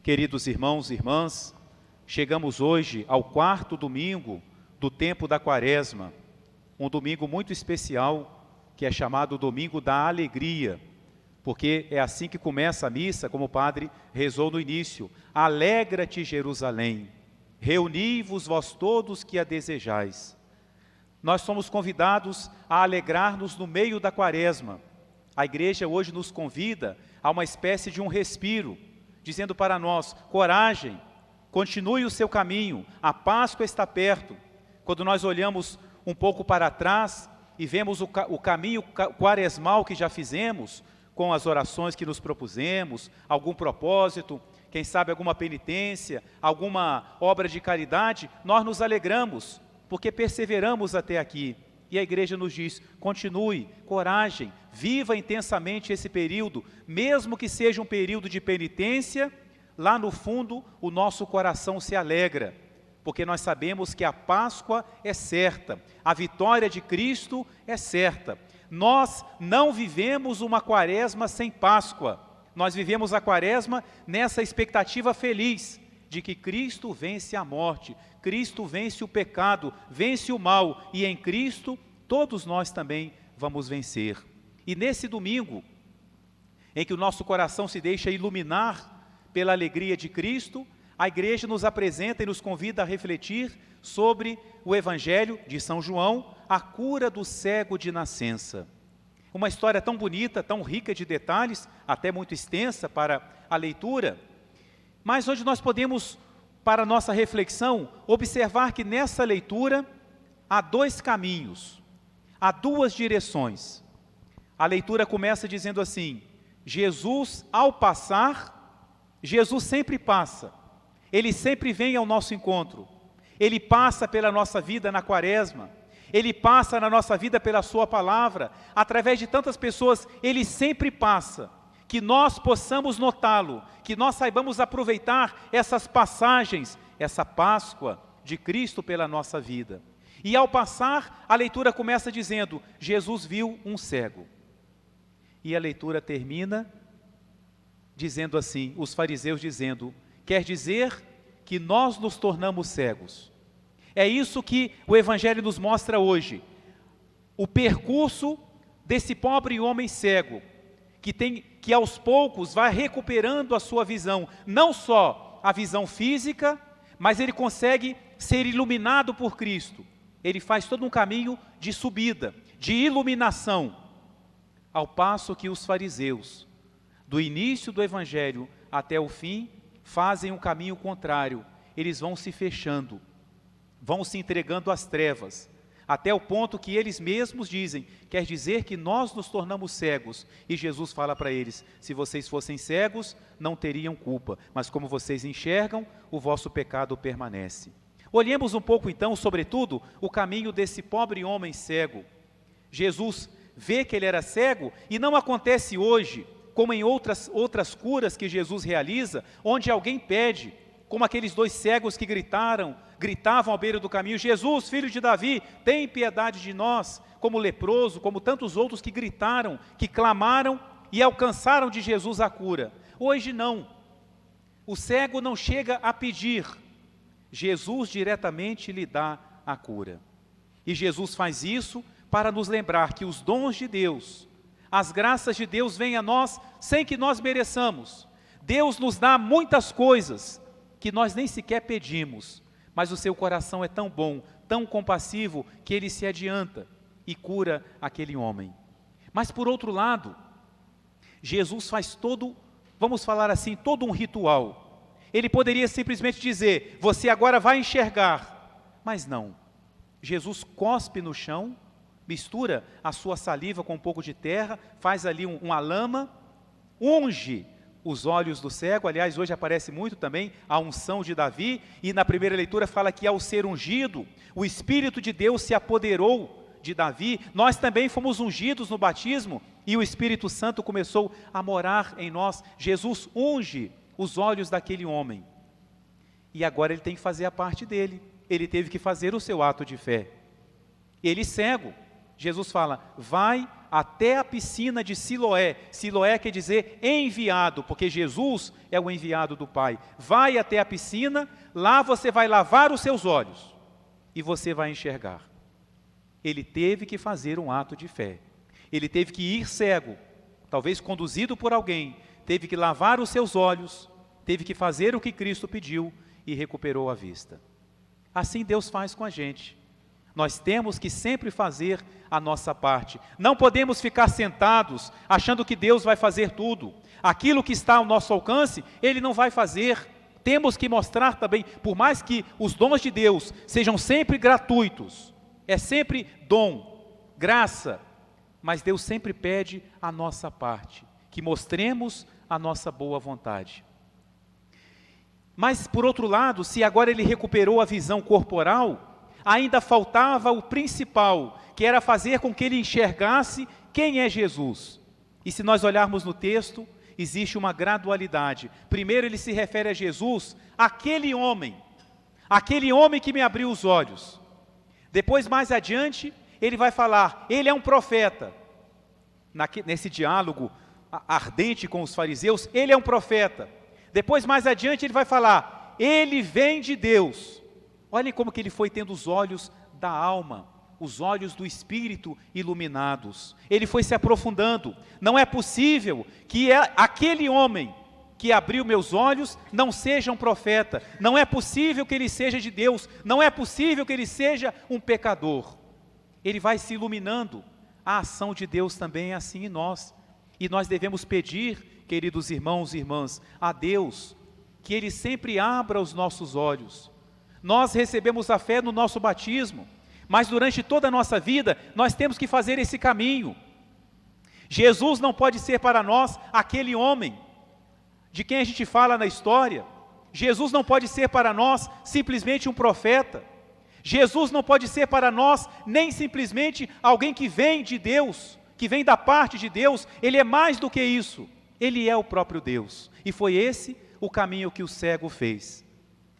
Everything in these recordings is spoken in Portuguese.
Queridos irmãos e irmãs, chegamos hoje ao 4º domingo do tempo da Quaresma, um domingo muito especial, que é chamado Domingo da Alegria, porque é assim que começa a missa, como o padre rezou no início: Alegra-te, Jerusalém, reuni-vos vós todos que a desejais. Nós somos convidados a alegrar-nos no meio da Quaresma. A igreja hoje nos convida a uma espécie de um respiro, dizendo para nós: coragem, continue o seu caminho, a Páscoa está perto. Quando nós olhamos um pouco para trás e vemos o caminho quaresmal que já fizemos, com as orações que nos propusemos, algum propósito, quem sabe alguma penitência, alguma obra de caridade, nós nos alegramos, porque perseveramos até aqui. E a igreja nos diz: continue, coragem, viva intensamente esse período, mesmo que seja um período de penitência, lá no fundo o nosso coração se alegra, porque nós sabemos que a Páscoa é certa, a vitória de Cristo é certa. Nós não vivemos uma Quaresma sem Páscoa, nós vivemos a Quaresma nessa expectativa feliz de que Cristo vence a morte, Cristo vence o pecado, vence o mal, e em Cristo todos nós também vamos vencer. E nesse domingo, em que o nosso coração se deixa iluminar pela alegria de Cristo, a igreja nos apresenta e nos convida a refletir sobre o Evangelho de São João, a cura do cego de nascença. Uma história tão bonita, tão rica de detalhes, até muito extensa para a leitura, mas onde nós podemos, para a nossa reflexão, observar que nessa leitura há dois caminhos, há duas direções. A leitura começa dizendo assim: Jesus, ao passar, Jesus sempre passa, Ele sempre vem ao nosso encontro, Ele passa pela nossa vida na Quaresma, Ele passa na nossa vida pela sua palavra, através de tantas pessoas, Ele sempre passa. Que nós possamos notá-lo, que nós saibamos aproveitar essas passagens, essa Páscoa de Cristo pela nossa vida. E ao passar, a leitura começa dizendo: Jesus viu um cego. E a leitura termina dizendo assim, os fariseus dizendo: quer dizer que nós nos tornamos cegos. É isso que o Evangelho nos mostra hoje, o percurso desse pobre homem cego, que aos poucos vai recuperando a sua visão, não só a visão física, mas ele consegue ser iluminado por Cristo. Ele faz todo um caminho de subida, de iluminação, ao passo que os fariseus, do início do Evangelho até o fim, fazem um caminho contrário. Eles vão se fechando, vão se entregando às trevas, até o ponto que eles mesmos dizem: quer dizer que nós nos tornamos cegos. E Jesus fala para eles: se vocês fossem cegos, não teriam culpa, mas como vocês enxergam, o vosso pecado permanece. Olhemos um pouco então, sobretudo, o caminho desse pobre homem cego. Jesus vê que ele era cego, e não acontece hoje, como em outras curas que Jesus realiza, onde alguém pede, como aqueles dois cegos que gritavam à beira do caminho: Jesus, filho de Davi, tem piedade de nós, como o leproso, como tantos outros que gritaram, que clamaram e alcançaram de Jesus a cura. Hoje não, o cego não chega a pedir, Jesus diretamente lhe dá a cura. E Jesus faz isso para nos lembrar que os dons de Deus, as graças de Deus vêm a nós sem que nós mereçamos. Deus nos dá muitas coisas que nós nem sequer pedimos, mas o seu coração é tão bom, tão compassivo, que ele se adianta e cura aquele homem. Mas por outro lado, Jesus faz vamos falar assim, todo um ritual. Ele poderia simplesmente dizer: você agora vai enxergar, mas não. Jesus cospe no chão, mistura a sua saliva com um pouco de terra, faz ali uma lama, unge os olhos do cego. Aliás, hoje aparece muito também a unção de Davi, e na primeira leitura fala que ao ser ungido, o Espírito de Deus se apoderou de Davi. Nós também fomos ungidos no batismo, e o Espírito Santo começou a morar em nós. Jesus unge os olhos daquele homem, e agora ele tem que fazer a parte dele. Ele teve que fazer o seu ato de fé. Ele cego, Jesus fala: vai, até a piscina de Siloé. Siloé quer dizer enviado, porque Jesus é o enviado do Pai. Vai até a piscina, lá você vai lavar os seus olhos e você vai enxergar. Ele teve que fazer um ato de fé. Ele teve que ir cego, talvez conduzido por alguém, teve que lavar os seus olhos, teve que fazer o que Cristo pediu e recuperou a vista. Assim Deus faz com a gente. Nós temos que sempre fazer a nossa parte. Não podemos ficar sentados achando que Deus vai fazer tudo. Aquilo que está ao nosso alcance, Ele não vai fazer. Temos que mostrar também, por mais que os dons de Deus sejam sempre gratuitos, é sempre dom, graça, mas Deus sempre pede a nossa parte, que mostremos a nossa boa vontade. Mas, por outro lado, se agora ele recuperou a visão corporal, ainda faltava o principal, que era fazer com que ele enxergasse quem é Jesus. E se nós olharmos no texto, existe uma gradualidade. Primeiro ele se refere a Jesus, aquele homem que me abriu os olhos. Depois, mais adiante, ele vai falar, ele é um profeta. Nesse diálogo ardente com os fariseus, ele é um profeta. Depois, mais adiante, ele vai falar, ele vem de Deus. Olhem como que ele foi tendo os olhos da alma, os olhos do Espírito iluminados. Ele foi se aprofundando. Não é possível que aquele homem que abriu meus olhos não seja um profeta. Não é possível que ele seja de Deus. Não é possível que ele seja um pecador. Ele vai se iluminando. A ação de Deus também é assim em nós. E nós devemos pedir, queridos irmãos e irmãs, a Deus, que Ele sempre abra os nossos olhos. Nós recebemos a fé no nosso batismo, mas durante toda a nossa vida, nós temos que fazer esse caminho. Jesus não pode ser para nós aquele homem de quem a gente fala na história. Jesus não pode ser para nós simplesmente um profeta. Jesus não pode ser para nós nem simplesmente alguém que vem de Deus, que vem da parte de Deus. Ele é mais do que isso. Ele é o próprio Deus. E foi esse o caminho que o cego fez.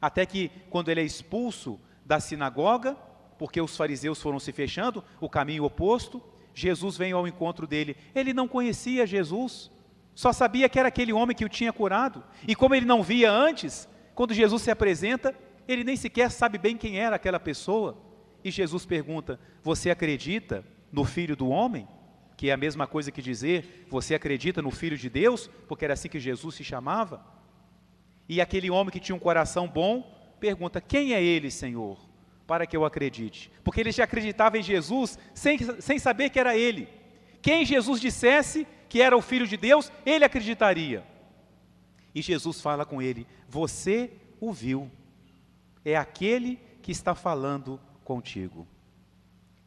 Até que, quando ele é expulso da sinagoga, porque os fariseus foram se fechando, o caminho oposto, Jesus vem ao encontro dele. Ele não conhecia Jesus, só sabia que era aquele homem que o tinha curado. E como ele não via antes, quando Jesus se apresenta, ele nem sequer sabe bem quem era aquela pessoa. E Jesus pergunta, você acredita no Filho do Homem? Que é a mesma coisa que dizer, você acredita no Filho de Deus? Porque era assim que Jesus se chamava. E aquele homem que tinha um coração bom, pergunta, quem é ele, Senhor, para que eu acredite? Porque ele já acreditava em Jesus, sem saber que era ele. Quem Jesus dissesse que era o Filho de Deus, ele acreditaria. E Jesus fala com ele, você o viu, é aquele que está falando contigo.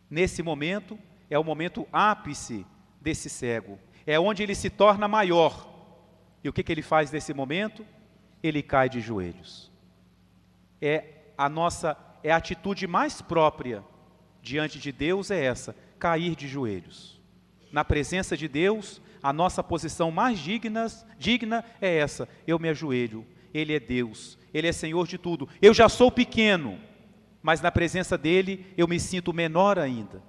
Nesse momento, é o momento ápice desse cego, é onde ele se torna maior. E o que ele faz nesse momento? Ele cai de joelhos. É a atitude mais própria diante de Deus é essa, cair de joelhos. Na presença de Deus, a nossa posição mais digna é essa, eu me ajoelho, Ele é Deus, Ele é Senhor de tudo, eu já sou pequeno, mas na presença dEle eu me sinto menor ainda.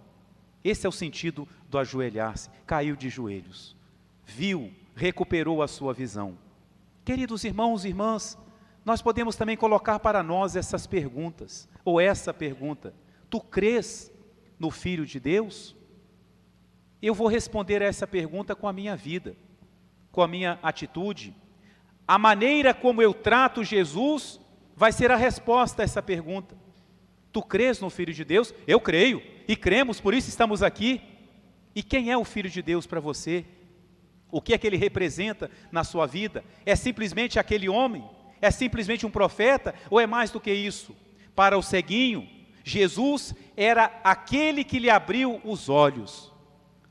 Esse é o sentido do ajoelhar-se, caiu de joelhos, viu, recuperou a sua visão. Queridos irmãos e irmãs, nós podemos também colocar para nós essas perguntas, ou essa pergunta, tu crês no Filho de Deus? Eu vou responder a essa pergunta com a minha vida, com a minha atitude. A maneira como eu trato Jesus vai ser a resposta a essa pergunta. Tu crês no Filho de Deus? Eu creio, e cremos, por isso estamos aqui. E quem é o Filho de Deus para você? O que é que ele representa na sua vida? É simplesmente aquele homem? É simplesmente um profeta? Ou é mais do que isso? Para o ceguinho, Jesus era aquele que lhe abriu os olhos.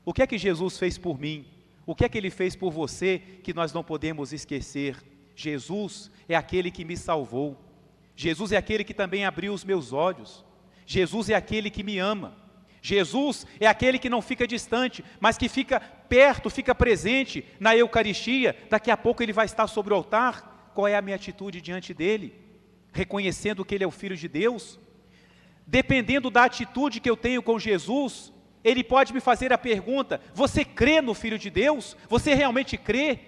O que é que Jesus fez por mim? O que é que Ele fez por você que nós não podemos esquecer? Jesus é aquele que me salvou. Jesus é aquele que também abriu os meus olhos. Jesus é aquele que me ama. Jesus é aquele que não fica distante, mas que fica perto, fica presente na Eucaristia. Daqui a pouco Ele vai estar sobre o altar. Qual é a minha atitude diante dEle? Reconhecendo que Ele é o Filho de Deus? Dependendo da atitude que eu tenho com Jesus, Ele pode me fazer a pergunta: você crê no Filho de Deus? Você realmente crê?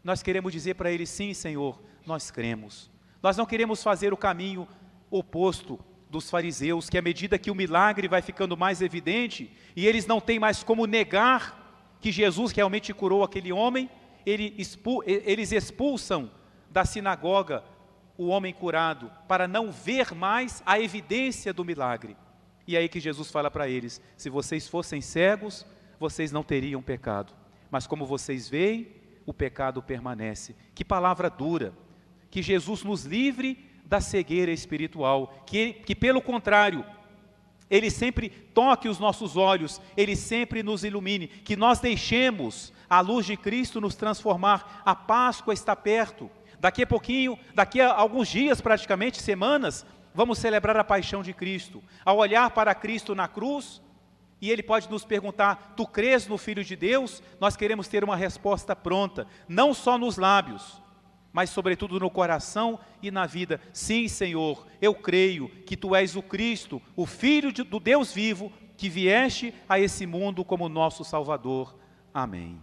Nós queremos dizer para ele: sim, Senhor, nós cremos. Nós não queremos fazer o caminho oposto dos fariseus, que à medida que o milagre vai ficando mais evidente, e eles não têm mais como negar que Jesus realmente curou aquele homem, eles expulsam da sinagoga o homem curado, para não ver mais a evidência do milagre. E é aí que Jesus fala para eles: se vocês fossem cegos, vocês não teriam pecado, mas como vocês veem, o pecado permanece. Que palavra dura! Que Jesus nos livre da cegueira espiritual, que pelo contrário, Ele sempre toque os nossos olhos, Ele sempre nos ilumine, que nós deixemos a luz de Cristo nos transformar. A Páscoa está perto, daqui a pouquinho, daqui a alguns dias praticamente, semanas, vamos celebrar a paixão de Cristo. Ao olhar para Cristo na cruz, e Ele pode nos perguntar: tu crês no Filho de Deus? Nós queremos ter uma resposta pronta, não só nos lábios, mas sobretudo no coração e na vida. Sim, Senhor, eu creio que Tu és o Cristo, o Filho do Deus vivo, que vieste a esse mundo como nosso Salvador. Amém.